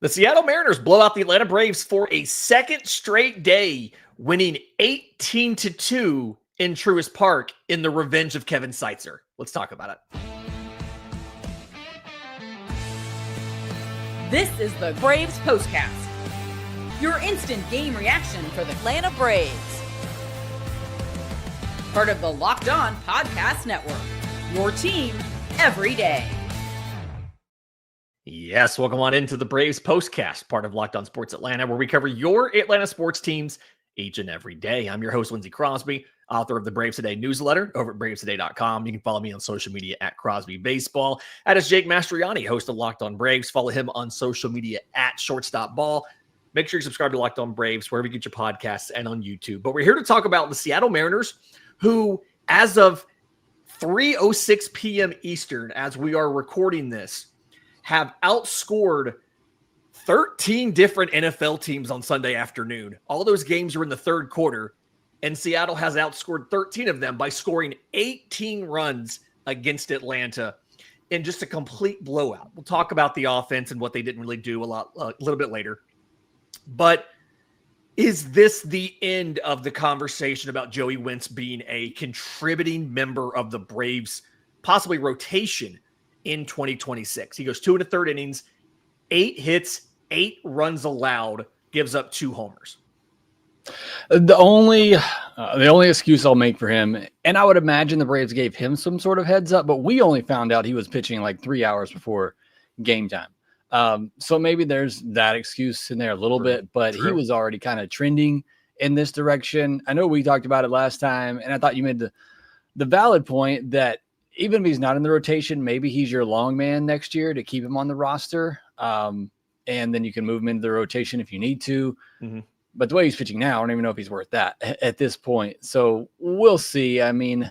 The Seattle Mariners blow out the Atlanta Braves for a second straight day, winning 18-2 in Truist Park in the revenge of Kevin Seitzer. Let's talk about it. This is the Braves POSTCAST, your instant game reaction for the Atlanta Braves. Part of the Locked On Podcast Network, your team every day. Yes, welcome on into the Braves POSTCAST, part of Locked On Sports Atlanta, where we cover your Atlanta sports teams each and every day. I'm your host, Lindsey Crosby, author of the Braves Today newsletter over at bravestoday.com. You can follow me on social media at Crosby Baseball. That is Jake Mastriani, host of Locked On Braves. Follow him on social media at Shortstop Ball. Make sure you subscribe to Locked On Braves wherever you get your podcasts and on YouTube. But we're here to talk about the Seattle Mariners, who, as of 3:06 p.m. Eastern, as we are recording this, have outscored 13 different NFL teams on Sunday afternoon. All those games are in the third quarter, and Seattle has outscored 13 of them by scoring 18 runs against Atlanta in just a complete blowout. We'll talk about the offense and what they didn't really do a little bit later. But is this the end of the conversation about Joey Wentz being a contributing member of the Braves, possibly rotation in 2026? He goes 2 1/3 innings, 8 hits, 8 runs allowed, gives up 2 homers. The only excuse I'll make for him, and I would imagine the Braves gave him some sort of heads up, but we only found out he was pitching like 3 hours before game time. So maybe there's that excuse in there a little bit, but he was already kind of trending in this direction. I know we talked about it last time, and I thought you made the valid point that even if he's not in the rotation, maybe he's your long man next year to keep him on the roster. And then you can move him into the rotation if you need to. Mm-hmm. But the way he's pitching now, I don't even know if he's worth that at this point. So we'll see. I mean,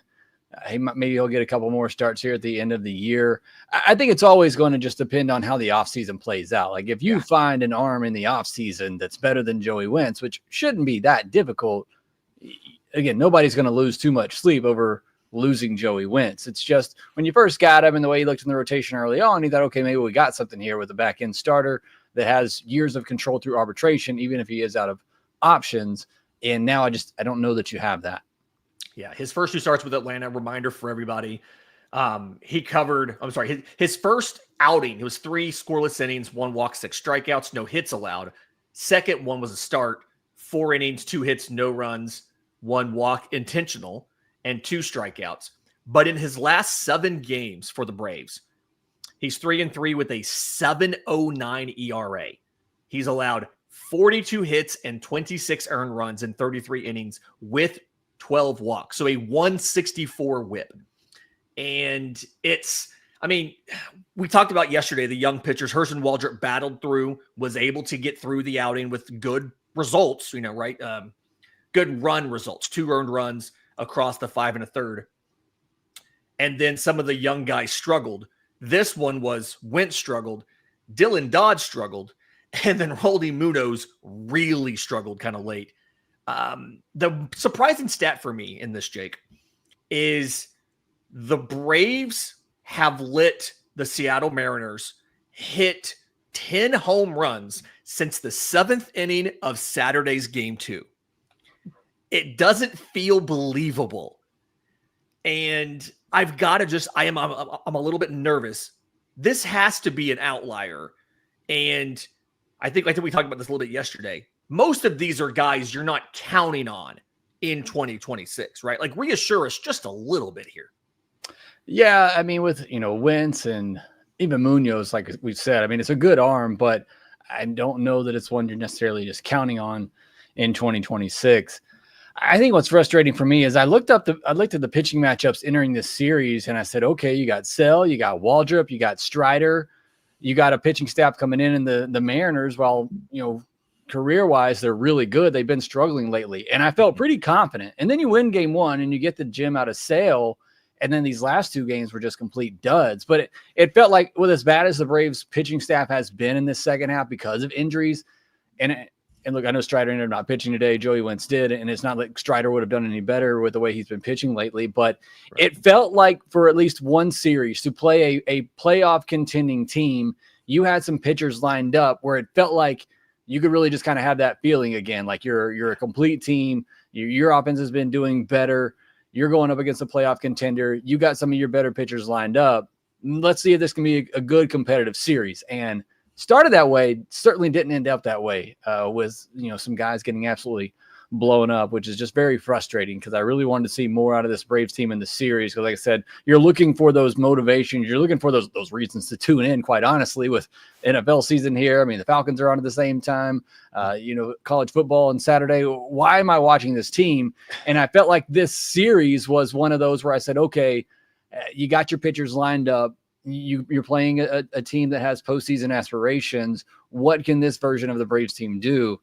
maybe he'll get a couple more starts here at the end of the year. I think it's always going to just depend on how the offseason plays out. Like if you find an arm in the offseason that's better than Joey Wentz, which shouldn't be that difficult, again, nobody's going to lose too much sleep over losing Joey Wentz. It's just when you first got him and the way he looked in the rotation early on, you thought, okay, maybe we got something here with a back end starter that has years of control through arbitration, even if he is out of options. And now I don't know that you have that. Yeah. His first 2 starts with Atlanta, reminder for everybody. He covered, his first outing, it was 3 scoreless innings, 1 walk, 6 strikeouts, no hits allowed. Second one was a start, 4 innings, 2 hits, no runs, 1 walk intentional, and 2 strikeouts. But in his last 7 games for the Braves, he's 3-3 with a 7.09 ERA. He's allowed 42 hits and 26 earned runs in 33 innings with 12 walks. So a 164 whip. And we talked about yesterday, the young pitchers, Herson Waldrop battled through, was able to get through the outing with good results, good run results, 2 earned runs across the 5 1/3. And then some of the young guys struggled. This one was Wentz struggled, Dylan Dodge struggled, and then Roldy Munoz really struggled kind of late. The surprising stat for me in this, Jake, is the Braves have let the Seattle Mariners hit 10 home runs since the 7th inning of Saturday's Game 2. It doesn't feel believable. And I've got to I'm a little bit nervous. This has to be an outlier. And I think we talked about this a little bit yesterday. Most of these are guys you're not counting on in 2026, right? Like reassure us just a little bit here. Yeah. I mean, with, Wentz and even Munoz, like we've said, it's a good arm, but I don't know that it's one you're necessarily just counting on in 2026. I think what's frustrating for me is I looked at the pitching matchups entering this series, and I said, okay, you got Sell, you got Waldrop, you got Strider, you got a pitching staff coming in the Mariners, while, career-wise, they're really good. They've been struggling lately, and I felt pretty confident. And then you win game 1, and you get the gem out of Sale, and then these last 2 games were just complete duds. But it felt like, with as bad as the Braves pitching staff has been in this second half because of injuries, and look, I know Strider ended up not pitching today. Joey Wentz did, and it's not like Strider would have done any better with the way he's been pitching lately. But It felt like for at least one series to play a playoff contending team, you had some pitchers lined up where it felt like you could really just kind of have that feeling again. Like you're a complete team. Your offense has been doing better. You're going up against a playoff contender. You got some of your better pitchers lined up. Let's see if this can be a good competitive series. And started that way, certainly didn't end up that way with, some guys getting absolutely blown up, which is just very frustrating because I really wanted to see more out of this Braves team in the series. Because like I said, you're looking for those motivations. You're looking for those reasons to tune in, quite honestly, with NFL season here. I mean, the Falcons are on at the same time, college football on Saturday. Why am I watching this team? And I felt like this series was one of those where I said, okay, you got your pitchers lined up. You're playing a team that has postseason aspirations. What can this version of the Braves team do?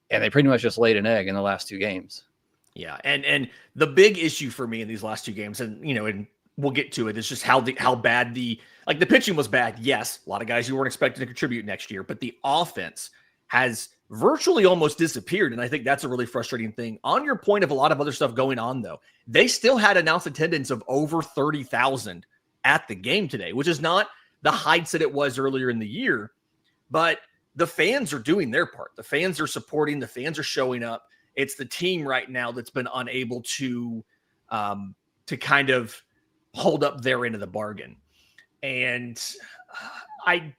And they pretty much just laid an egg in the last two games. Yeah, and the big issue for me in these last two games, and we'll get to it, is just how bad the pitching was bad. Yes, a lot of guys you weren't expecting to contribute next year, but the offense has virtually almost disappeared, and I think that's a really frustrating thing. On your point of a lot of other stuff going on, though, they still had announced attendance of over 30,000 at the game today, which is not the heights that it was earlier in the year, but the fans are doing their part. The fans are supporting. The fans are showing up. It's the team right now that's been unable to kind of hold up their end of the bargain. And I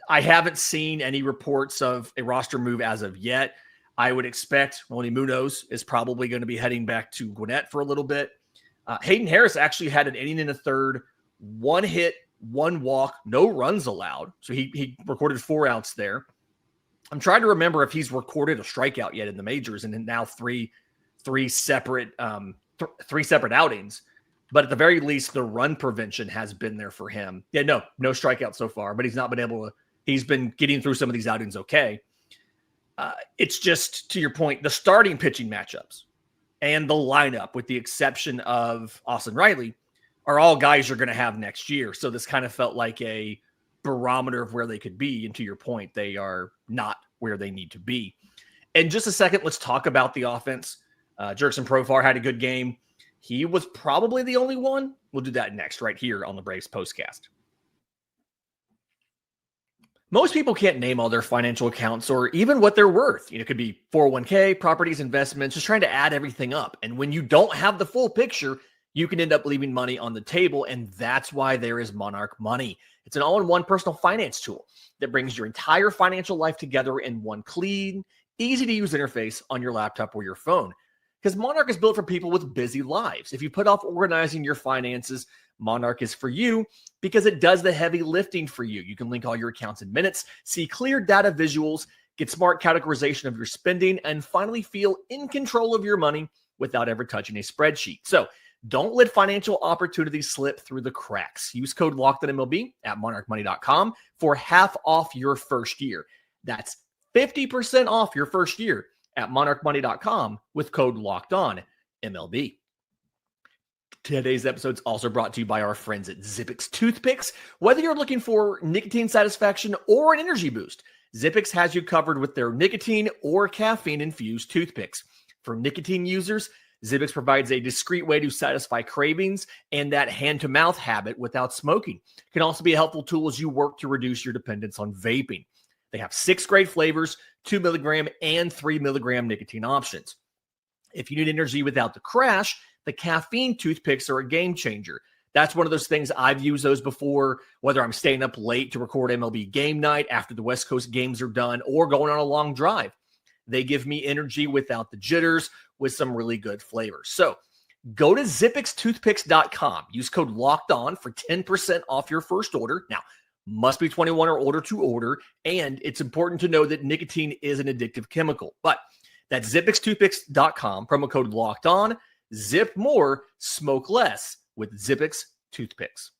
haven't seen any reports of a roster move as of yet. I would expect Ronnie Munoz is probably going to be heading back to Gwinnett for a little bit. Hayden Harris actually had an inning and a third, 1 hit, 1 walk, no runs allowed. So he recorded 4 outs there. I'm trying to remember if he's recorded a strikeout yet in the majors, and now three separate outings. But at the very least, the run prevention has been there for him. Yeah, no strikeouts so far, but he's not been able to. He's been getting through some of these outings okay. It's just, to your point, the starting pitching matchups and the lineup, with the exception of Austin Riley, are all guys you're going to have next year. So this kind of felt like a barometer of where they could be. And to your point, they are not where they need to be. In just a second, let's talk about the offense. Jurickson Profar had a good game. He was probably the only one. We'll do that next, right here on the Braves Postcast. Most people can't name all their financial accounts or even what they're worth. It could be 401k, properties, investments, just trying to add everything up. And when you don't have the full picture, you can end up leaving money on the table. And that's why there is Monarch Money. It's an all-in-one personal finance tool that brings your entire financial life together in one clean, easy-to-use interface on your laptop or your phone. Because Monarch is built for people with busy lives. If you put off organizing your finances, Monarch is for you because it does the heavy lifting for you. You can link all your accounts in minutes, see clear data visuals, get smart categorization of your spending, and finally feel in control of your money without ever touching a spreadsheet. So don't let financial opportunities slip through the cracks. Use code LOCKEDONMLB at monarchmoney.com for half off your first year. That's 50% off your first year at monarchmoney.com with code LOCKEDONMLB. Today's episode is also brought to you by our friends at Zippix Toothpicks. Whether you're looking for nicotine satisfaction or an energy boost, Zippix has you covered with their nicotine or caffeine-infused toothpicks. For nicotine users, Zippix provides a discreet way to satisfy cravings and that hand-to-mouth habit without smoking. It can also be a helpful tool as you work to reduce your dependence on vaping. They have 6 great flavors, 2 milligram and 3 milligram nicotine options. If you need energy without the crash, the caffeine toothpicks are a game changer. That's one of those things. I've used those before, whether I'm staying up late to record MLB game night after the West Coast games are done or going on a long drive. They give me energy without the jitters with some really good flavors. So go to zippixtoothpicks.com. Use code LOCKEDON for 10% off your first order. Now, must be 21 or older to order, and it's important to know that nicotine is an addictive chemical. But that's zippixtoothpicks.com, promo code LOCKEDON. Zip more, smoke less with Zippix Toothpicks.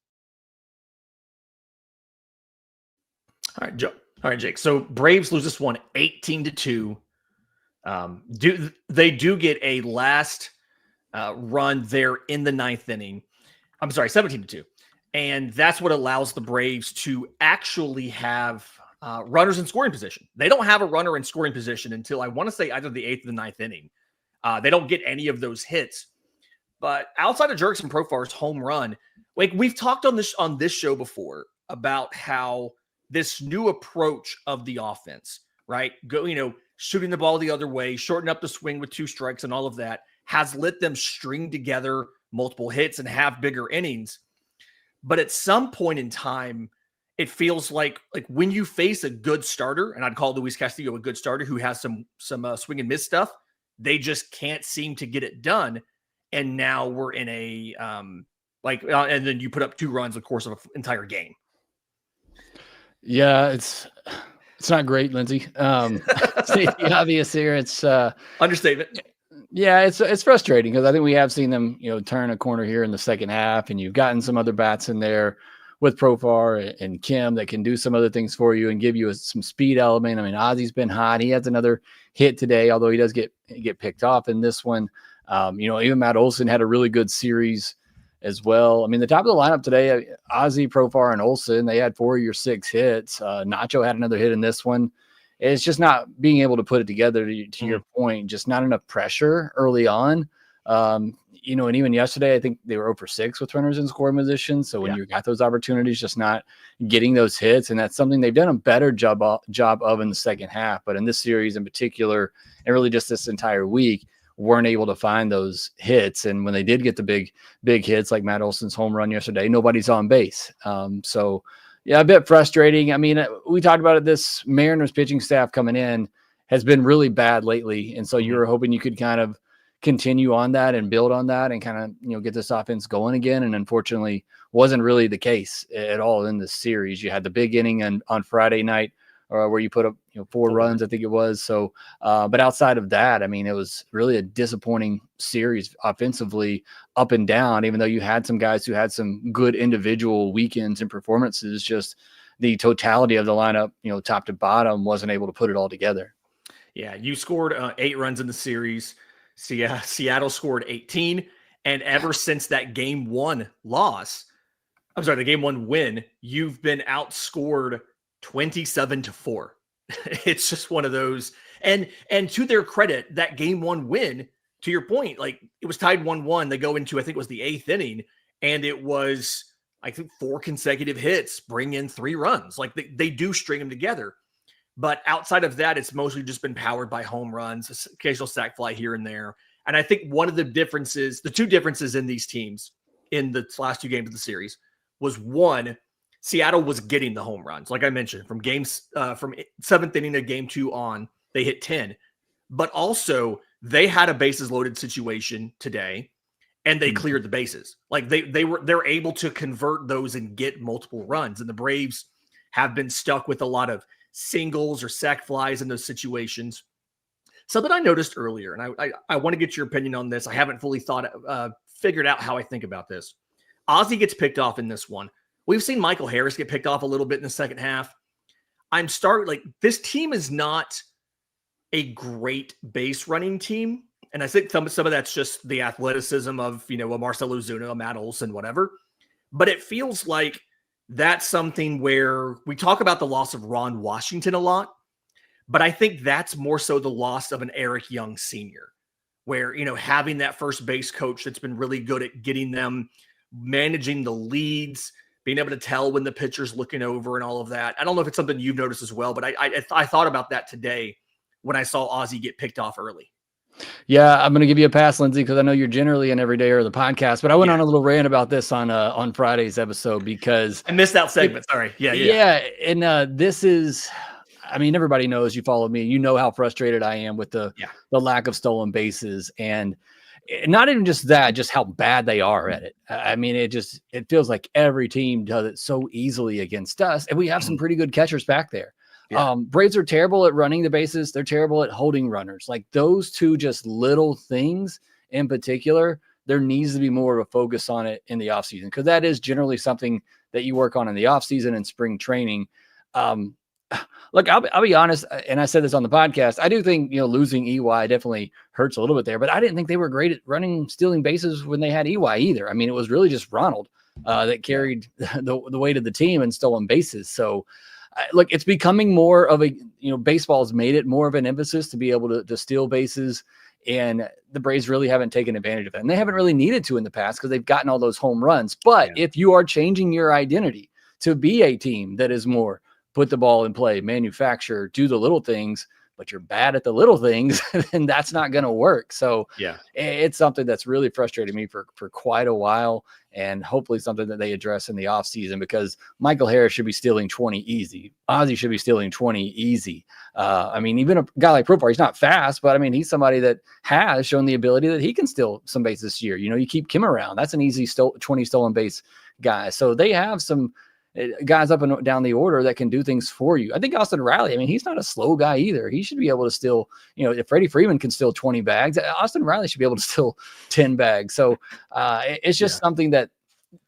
All right, Joe. All right, Jake. So Braves lose this one 18-2. They do get a last run there in the 9th inning. I'm sorry, 17-2. And that's what allows the Braves to actually have runners in scoring position. They don't have a runner in scoring position until, I want to say, either the 8th or the 9th inning. They don't get any of those hits. But outside of Jurickson Profar's home run, like we've talked on this show before about how this new approach of the offense, right? Shooting the ball the other way, shorten up the swing with 2 strikes and all of that has let them string together multiple hits and have bigger innings. But at some point in time, it feels like when you face a good starter, and I'd call Luis Castillo a good starter who has some swing and miss stuff, they just can't seem to get it done. And now we're in a and then you put up 2 runs in the course of an entire game. Yeah, it's not great, Lindsay. The obvious here, it's understatement. Yeah, it's frustrating because I think we have seen them, turn a corner here in the second half, and you've gotten some other bats in there with Profar and Kim that can do some other things for you and give you some speed element. I mean, Ozzy's been hot. He has another hit today, although he does get picked off in this one. Even Matt Olson had a really good series as well. I mean, the top of the lineup today, Ozzy, Profar, and Olson, they had 4 of your 6 hits. Nacho had another hit in this one. It's just not being able to put it together to your point, just not enough pressure early on. And even yesterday, I think they were 0 for 6 with runners in scoring position. So when you got those opportunities, just not getting those hits. And that's something they've done a better job of in the second half. But in this series in particular, and really just this entire week, weren't able to find those hits. And when they did get the big hits, like Matt Olson's home run yesterday, nobody's on base. So yeah, a bit frustrating. I mean, we talked about it. This Mariners pitching staff coming in has been really bad lately. And so you were hoping you could kind of continue on that and build on that and kind of, get this offense going again. And unfortunately wasn't really the case at all in this series. You had the big inning on Friday night where you put up, 4 runs, I think it was. So, but outside of that, I mean, it was really a disappointing series offensively up and down, even though you had some guys who had some good individual weekends and performances, just the totality of the lineup, top to bottom wasn't able to put it all together. Yeah. You scored 8 runs in the series. Seattle scored 18. And ever since that game 1 the game 1 win, you've been outscored 27-4. It's just one of those. And to their credit, that game 1 win, to your point, it was tied 1-1. They go into, I think it was the 8th inning, and it was, I think, 4 consecutive hits, bring in 3 runs. They do string them together. But outside of that, it's mostly just been powered by home runs, occasional sac fly here and there. And I think one of the 2 differences in these teams in the last 2 games of the series was, one, Seattle was getting the home runs. Like I mentioned, from 7th inning of game 2 on, they hit 10. But also, they had a bases loaded situation today, and they cleared the bases. They're able to convert those and get multiple runs. And the Braves have been stuck with a lot of singles or sac flies in those situations. Something I noticed earlier, and I want to get your opinion on this. I haven't fully figured out how I think about this. Ozzy gets picked off in this one. We've seen Michael Harris get picked off a little bit in the second half. This team is not a great base running team. And I think some of that's just the athleticism of, a Marcell Ozuna, a Matt Olson, whatever. But it feels like that's something where we talk about the loss of Ron Washington a lot. But I think that's more so the loss of an Eric Young Sr., where, having that first base coach that's been really good at getting them, managing the leads, being able to tell when the pitcher's looking over and all of that. I don't know if it's something you've noticed as well, but I thought about that today when I saw Ozzy get picked off early. Yeah, I'm going to give you a pass, Lindsay, because I know you're generally an everydayer of the podcast, but I went on a little rant about this on Friday's episode because I missed that segment. Sorry. Yeah. And this is, I mean, everybody knows, you follow me, you know how frustrated I am with the lack of stolen bases, and not even just that, just how bad they are at it. I mean, it feels like every team does it so easily against us, and we have some pretty good catchers back there. Yeah. Braves are terrible at running the bases. They're terrible at holding runners. Like those 2 just little things in particular, there needs to be more of a focus on it in the offseason, because that is generally something that you work on in the offseason and spring training. Look, I'll be honest, and I said this on the podcast, I do think, losing EY definitely hurts a little bit there, but I didn't think they were great at stealing bases when they had EY either. I mean, it was really just Ronald that carried the weight of the team and stolen bases. So, look, it's becoming more of a, baseball's made it more of an emphasis to be able to steal bases, and the Braves really haven't taken advantage of it. And they haven't really needed to in the past because they've gotten all those home runs. But if you are changing your identity to be a team that is more put the ball in play, manufacture, do the little things, but you're bad at the little things, then that's not going to work. So yeah, it's something that's really frustrated me for quite a while, and hopefully something that they address in the offseason, because Michael Harris should be stealing 20 easy. Ozzie should be stealing 20 easy. I mean, even a guy like Profar, he's not fast, but I mean, he's somebody that has shown the ability that he can steal some base this year. You keep Kim around. That's an easy 20 stolen base guy. So they have some guys up and down the order that can do things for you. I think Austin Riley, I mean, he's not a slow guy either. He should be able to steal, if Freddie Freeman can steal 20 bags, Austin Riley should be able to steal 10 bags. So it's just something that,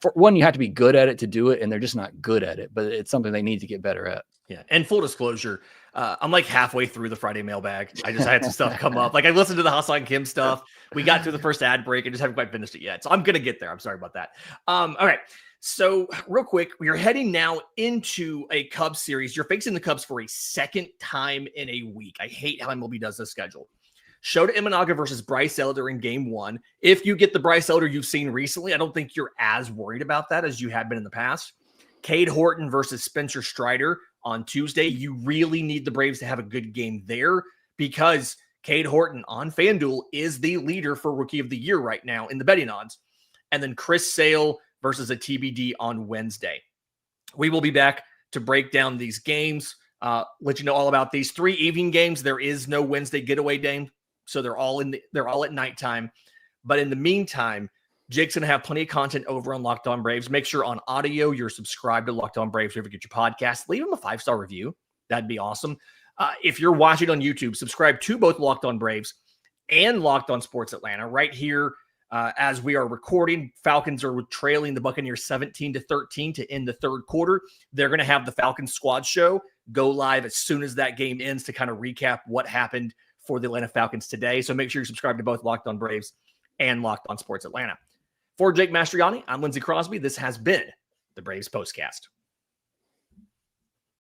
for one, you have to be good at it to do it, and they're just not good at it, but it's something they need to get better at. Yeah. And full disclosure, I'm like halfway through the Friday mailbag. I had some stuff come up. Like, I listened to the Hassan Kim stuff. We got through the first ad break and just haven't quite finished it yet. So I'm going to get there. I'm sorry about that. All right. So real quick, we're heading now into a Cubs series. You're facing the Cubs for a second time in a week. I hate how MLB does this schedule. Shota Imanaga versus Bryce Elder in game 1. If you get the Bryce Elder you've seen recently, I don't think you're as worried about that as you have been in the past. Cade Horton versus Spencer Strider on Tuesday. You really need the Braves to have a good game there, because Cade Horton on FanDuel is the leader for Rookie of the Year right now in the betting odds. And then Chris Sale versus a TBD on Wednesday. We will be back to break down these games, let you know all about these 3 evening games. There is no Wednesday getaway game, so they're all at nighttime. But in the meantime, Jake's going to have plenty of content over on Locked On Braves. Make sure on audio you're subscribed to Locked On Braves wherever you get your podcast. Leave them a 5-star review. That'd be awesome. If you're watching on YouTube, subscribe to both Locked On Braves and Locked On Sports Atlanta right here. As we are recording, Falcons are trailing the Buccaneers 17-13 to end the third quarter. They're going to have the Falcons squad show go live as soon as that game ends to kind of recap what happened for the Atlanta Falcons today. So make sure you subscribe to both Locked On Braves and Locked On Sports Atlanta. For Jake Mastriani, I'm Lindsey Crosby. This has been the Braves Postcast.